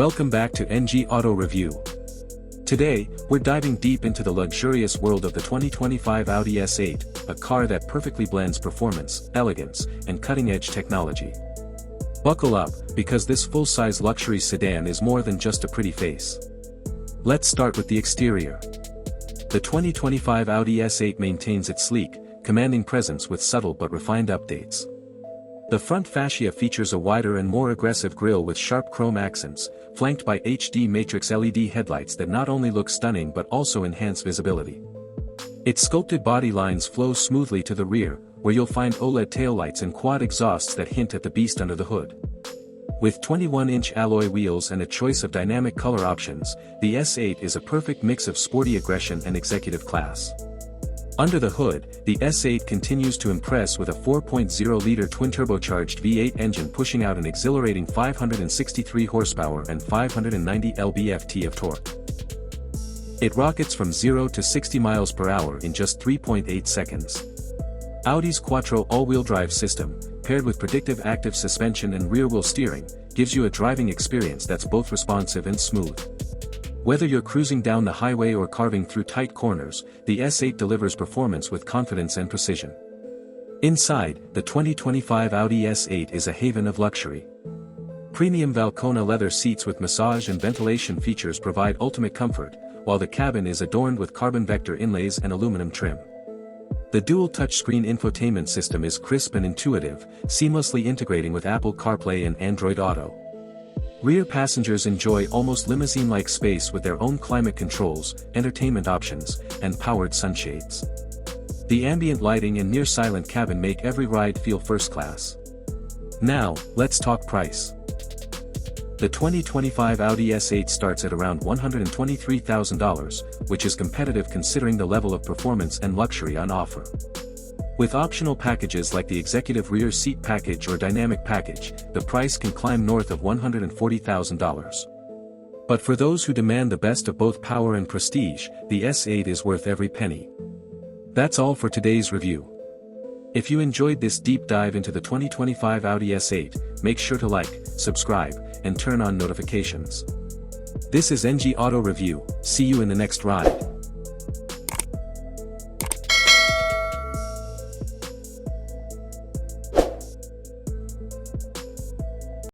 Welcome back to NG Auto Review. Today, we're diving deep into the luxurious world of the 2025 Audi S8, a car that perfectly blends performance, elegance, and cutting-edge technology. Buckle up, because this full-size luxury sedan is more than just a pretty face. Let's start with the exterior. The 2025 Audi S8 maintains its sleek, commanding presence with subtle but refined updates. The front fascia features a wider and more aggressive grille with sharp chrome accents, flanked by HD matrix LED headlights that not only look stunning but also enhance visibility. Its sculpted body lines flow smoothly to the rear, where you'll find OLED taillights and quad exhausts that hint at the beast under the hood. With 21-inch alloy wheels and a choice of dynamic color options, the S8 is a perfect mix of sporty aggression and executive class. Under the hood, the S8 continues to impress with a 4.0-liter twin-turbocharged V8 engine pushing out an exhilarating 563 horsepower and 590 lb-ft of torque. It rockets from 0 to 60 miles per hour in just 3.8 seconds. Audi's Quattro all-wheel drive system, paired with predictive active suspension and rear-wheel steering, gives you a driving experience that's both responsive and smooth. Whether you're cruising down the highway or carving through tight corners, the S8 delivers performance with confidence and precision. Inside, the 2025 Audi S8 is a haven of luxury. Premium Valcona leather seats with massage and ventilation features provide ultimate comfort, while the cabin is adorned with carbon vector inlays and aluminum trim. The dual touchscreen infotainment system is crisp and intuitive, seamlessly integrating with Apple CarPlay and Android Auto. Rear passengers enjoy almost limousine-like space with their own climate controls, entertainment options, and powered sunshades. The ambient lighting and near-silent cabin make every ride feel first-class. Now, let's talk price. The 2025 Audi S8 starts at around $123,000, which is competitive considering the level of performance and luxury on offer. With optional packages like the executive rear seat package or dynamic package, the price can climb north of $140,000. But for those who demand the best of both power and prestige, the S8 is worth every penny. That's all for today's review. If you enjoyed this deep dive into the 2025 Audi S8, make sure to like, subscribe, and turn on notifications. This is NG Auto Review. See you in the next ride.